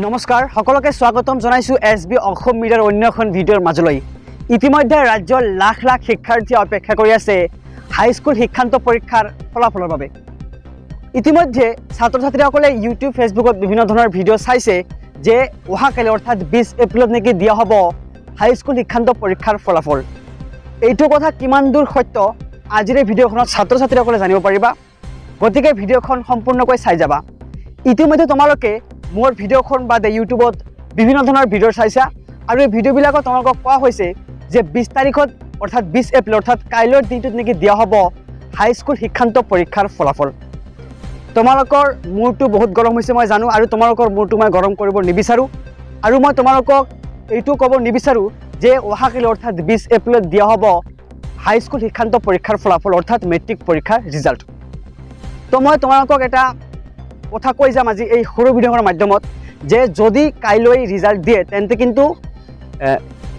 নমস্কাৰ সকলোকে স্বাগতম জনাইছো এছবি অসম মিডিয়াৰ অন্য এখন ভিডিঅ'ৰ মাজলৈ। ইতিমধ্যে ৰাজ্যৰ লাখ লাখ শিক্ষাৰ্থী অপেক্ষা কৰি আছে হাইস্কুল শিক্ষান্ত পৰীক্ষাৰ ফলাফলৰ বাবে। ইতিমধ্যে ছাত্ৰ ছাত্ৰীসকলে ইউটিউব ফেচবুকত বিভিন্ন ধৰণৰ ভিডিঅ' চাইছে যে অহাকালি অৰ্থাৎ 20 এপ্ৰিলত নেকি দিয়া হ'ব হাইস্কুল শিক্ষান্ত পৰীক্ষাৰ ফলাফল। এইটো কথা কিমান দূৰ সত্য আজিৰ এই ভিডিঅ'খনত ছাত্ৰ ছাত্ৰীসকলে জানিব পাৰিবা, গতিকে ভিডিঅ'খন সম্পূৰ্ণকৈ চাই যাবা। ইতিমধ্যে তোমালোকে মোৰ ভিডিঅ'খন বাদে ইউটিউবত বিভিন্ন ধৰণৰ ভিডিঅ' চাইছা আৰু এই ভিডিঅ'বিলাকত তোমালোকক কোৱা হৈছে যে 20 তাৰিখত অৰ্থাৎ 20 এপ্ৰিল অৰ্থাৎ কাইলৈৰ দিনটোত নেকি দিয়া হ'ব হাইস্কুল শিক্ষান্ত পৰীক্ষাৰ ফলাফল। তোমালোকৰ মূৰটো বহুত গৰম হৈছে মই জানো, আৰু তোমালোকৰ মূৰটো মই গৰম কৰিব নিবিচাৰোঁ, আৰু মই তোমালোকক এইটো ক'ব নিবিচাৰোঁ যে অহাকালি অৰ্থাৎ 20 এপ্ৰিলত দিয়া হ'ব হাইস্কুল শিক্ষান্ত পৰীক্ষাৰ ফলাফল অৰ্থাৎ মেট্ৰিক পৰীক্ষাৰ ৰিজাল্ট। তো মই তোমালোকক এটা কথা কৈ যাম আজি এই সৰু ভিডিঅ'খনৰ মাধ্যমত যে যদি কাইলৈ ৰিজাল্ট দিয়ে তেন্তে কিন্তু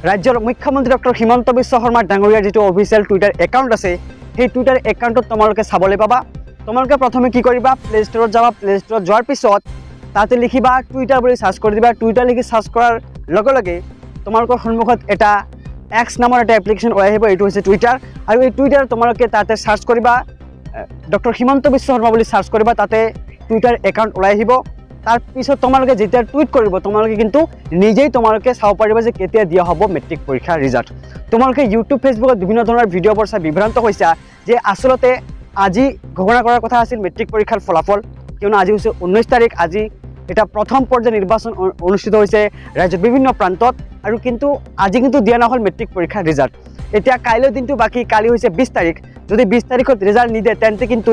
ৰাজ্যৰ মুখ্যমন্ত্ৰী ডক্টৰ হিমন্ত বিশ্ব শৰ্মা ডাঙৰীয়াৰ যিটো অফিচিয়েল টুইটাৰ একাউণ্ট আছে সেই টুইটাৰ একাউণ্টত তোমালোকে চাবলৈ পাবা। তোমালোকে প্ৰথমে কি কৰিবা, প্লে ষ্ট'ৰত যাবা, প্লে ষ্ট'ৰত যোৱাৰ পিছত তাতে লিখিবা টুইটাৰ বুলি চাৰ্চ কৰি দিবা। টুইটাৰ লিখি চাৰ্চ কৰাৰ লগে লগে তোমালোকৰ সন্মুখত এটা এক্স নামৰ এটা এপ্লিকেশ্যন ওলাই আহিব, এইটো হৈছে টুইটাৰ। আৰু এই টুইটাৰ তোমালোকে তাতে চাৰ্চ কৰিবা ডক্টৰ হিমন্ত বিশ্ব শৰ্মা বুলি চাৰ্চ কৰিবা, তাতে টুইটাৰ একাউণ্ট ওলাই আহিব। তাৰপিছত তোমালোকে যেতিয়া টুইট কৰিব তোমালোকে কিন্তু নিজেই তোমালোকে চাব পাৰিবা যে কেতিয়া দিয়া হ'ব মেট্ৰিক পৰীক্ষাৰ ৰিজাল্ট। তোমালোকে ইউটিউব ফেচবুকত বিভিন্ন ধৰণৰ ভিডিঅ'বোৰ চাই বিভ্ৰান্ত হৈছা যে আচলতে আজি ঘোষণা কৰাৰ কথা আছিল মেট্ৰিক পৰীক্ষাৰ ফলাফল, কিয়নো আজি হৈছে 19 তাৰিখ। আজি এটা প্ৰথম পৰ্যায়ৰ নিৰ্বাচন অনুষ্ঠিত হৈছে ৰাজ্যৰ বিভিন্ন প্ৰান্তত, আৰু কিন্তু আজি কিন্তু দিয়া নহ'ল মেট্ৰিক পৰীক্ষাৰ ৰিজাল্ট। এতিয়া কাইলৈ দিনটো বাকী, কালি হৈছে 20 তাৰিখ। যদি 20 তাৰিখত ৰিজাল্ট নিদিয়ে তেন্তে কিন্তু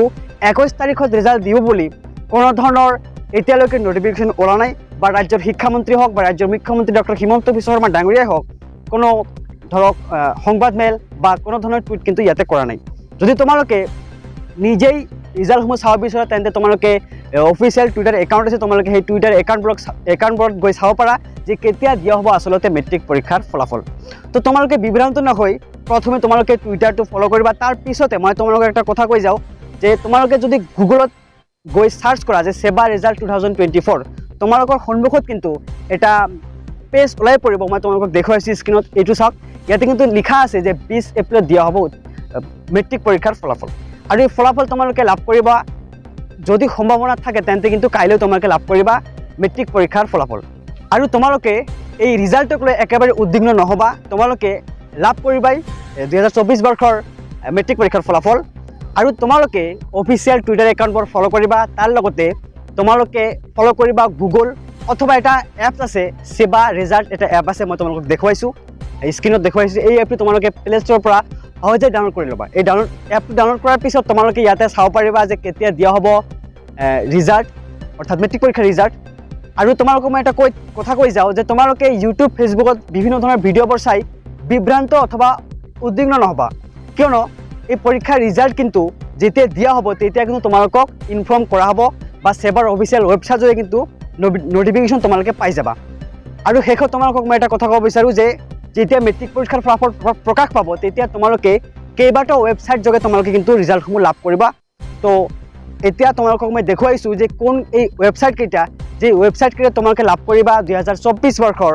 21 তাৰিখত ৰিজাল্ট দিব বুলি কোনো ধৰণৰ এতিয়ালৈকে নটিফিকেশ্যন ওলোৱা নাই, বা ৰাজ্যৰ শিক্ষামন্ত্ৰী হওক বা ৰাজ্যৰ মুখ্যমন্ত্ৰী ডক্টৰ হিমন্ত বিশ্ব শৰ্মা ডাঙৰীয়াই হওক কোনো ধৰক সংবাদ মেল বা কোনো ধৰণৰ টুইট কিন্তু ইয়াতে কৰা নাই। যদি তোমালোকে নিজেই ৰিজাল্টসমূহ চাব বিচাৰা তেন্তে তোমালোকে অফিচিয়েল টুইটাৰ একাউণ্ট আছে, তোমালোকে সেই টুইটাৰ একাউণ্টবোৰত গৈ চাব পাৰা যে কেতিয়া দিয়া হ'ব আচলতে মেট্ৰিক পৰীক্ষাৰ ফলাফল। তো তোমালোকে বিভ্ৰান্ত নহৈ প্ৰথমে তোমালোকে টুইটাৰটো ফ'ল' কৰিবা। তাৰপিছতে মই তোমালোকক এটা কথা কৈ যাওঁ যে তোমালোকে যদি গুগলত গৈ চাৰ্চ কৰা যে সেবা ৰিজাল্ট 2024 তোমালোকৰ সন্মুখত কিন্তু এটা পেজ ওলাই পৰিব। মই তোমালোকক দেখুৱাইছোঁ স্ক্ৰীণত, এইটো চাওক। ইয়াতে কিন্তু লিখা আছে যে 20 এপ্ৰিলত দিয়া হ'ব মেট্ৰিক পৰীক্ষাৰ ফলাফল, আৰু এই ফলাফল তোমালোকে লাভ কৰিবা। যদি সম্ভাৱনা থাকে তেন্তে কিন্তু কাইলৈ তোমালোকে লাভ কৰিবা মেট্ৰিক পৰীক্ষাৰ ফলাফল। আৰু তোমালোকে এই ৰিজাল্টক লৈ একেবাৰে উদ্বিগ্ন নহ'বা, তোমালোকে লাভ কৰিবাই 2024 বৰ্ষৰ মেট্ৰিক পৰীক্ষাৰ ফলাফল। আৰু তোমালোকে অফিচিয়েল টুইটাৰ একাউণ্টবোৰ ফ'ল' কৰিবা, তাৰ লগতে তোমালোকে ফ'ল' কৰিবা গুগল অথবা এটা এপছ আছে সেবা ৰিজাল্ট, এটা এপ আছে, মই তোমালোকক দেখুৱাইছোঁ স্ক্ৰীণত দেখুৱাইছোঁ। এই এপটো তোমালোকে প্লে ষ্ট'ৰৰ পৰা সহজে ডাউনলোড কৰি ল'বা। এই এপটো ডাউনলোড কৰাৰ পিছত তোমালোকে ইয়াতে চাব পাৰিবা যে কেতিয়া দিয়া হ'ব ৰিজাল্ট অৰ্থাৎ মেট্ৰিক পৰীক্ষাৰ ৰিজাল্ট। আৰু তোমালোকক মই এটা কথা কৈ যাওঁ যে তোমালোকে ইউটিউব ফেচবুকত বিভিন্ন ধৰণৰ ভিডিঅ'বোৰ চাই বিভ্ৰান্ত অথবা উদ্বিগ্ন নহ'বা, কিয়নো এই পৰীক্ষাৰ ৰিজাল্ট কিন্তু যেতিয়া দিয়া হ'ব তেতিয়া কিন্তু তোমালোকক ইনফৰ্ম কৰা হ'ব, বা সেবাৰ অফিচিয়েল ৱেবছাইটযোগে কিন্তু নটিফিকেশ্যন তোমালোকে পাই যাবা। আৰু শেষত তোমালোকক মই এটা কথা ক'ব বিচাৰোঁ যে যেতিয়া মেট্ৰিক পৰীক্ষাৰ ফলাফল প্ৰকাশ পাব তেতিয়া তোমালোকে কেইবাটাও ৱেবছাইট যোগে তোমালোকে কিন্তু ৰিজাল্টসমূহ লাভ কৰিবা। তো এতিয়া তোমালোকক মই দেখুৱাইছোঁ যে কোন এই ৱেবছাইটকেইটা, যে ৱেবছাইটকেইটা তোমালোকে লাভ কৰিবা 2024 বৰ্ষৰ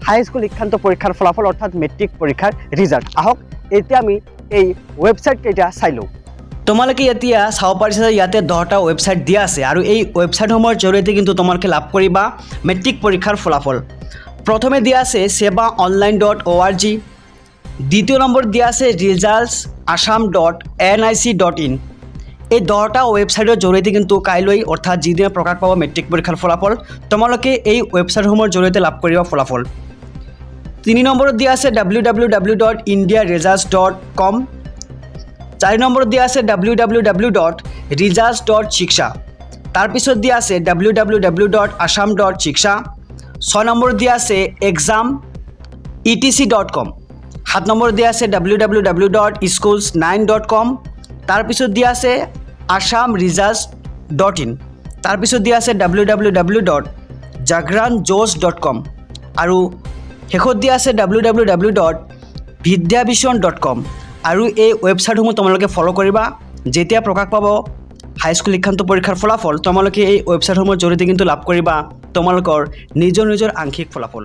হাইস্কুল শিক্ষান্ত পৰীক্ষাৰ ফলাফল অৰ্থাৎ মেট্ৰিক পৰীক্ষাৰ ৰিজাল্ট। আহক এতিয়া আমি এই ৱেবছাইটকেইটা চাই লওঁ। তোমালোকে এতিয়া চাব পাৰিছা যে ইয়াতে 10টা ৱেবছাইট দিয়া আছে, আৰু এই ৱেবছাইটসমূহৰ জৰিয়তে কিন্তু তোমালোকে লাভ কৰিবা মেট্ৰিক পৰীক্ষাৰ ফলাফল। প্ৰথমে দিয়া আছে sebaonline.org, দ্বিতীয় নম্বৰ দিয়া আছে resultsasam.nic.in। এই 10টা ৱেবছাইটৰ জৰিয়তে কিন্তু কাইলৈ অৰ্থাৎ যিদিনা প্ৰকাশ পাব মেট্ৰিক পৰীক্ষাৰ ফলাফল তোমালোকে এই ৱেবছাইটসমূহৰ জৰিয়তে লাভ কৰিবা ফলাফল। 3 নম্বৰত দিয়া আছে www.indiaresults.com, 4 নম্বৰত দিয়া আছে www.results.shiksha, তাৰপিছত দিয়া আছে www.assam.shiksha, 6 নম্বৰত দিয়া আছে exam.etc.com, 7 নম্বৰত দিয়া আছে www.schools9.com, তাৰপিছত দিয়া আছে assamresults.in, তাৰপিছত দিয়া আছে www.jagranjosh.com, আৰু শেষত দিয়া আছে www.vidyabhishon.com। আৰু এই ৱেবছাইটসমূহ তোমালোকে ফ'ল' কৰিবা। যেতিয়া প্ৰকাশ পাব হাইস্কুল শিক্ষান্ত পৰীক্ষাৰ ফলাফল তোমালোকে এই ৱেবছাইটসমূহৰ জৰিয়তে কিন্তু লাভ কৰিবা তোমালোকৰ নিজৰ নিজৰ আংশিক ফলাফল।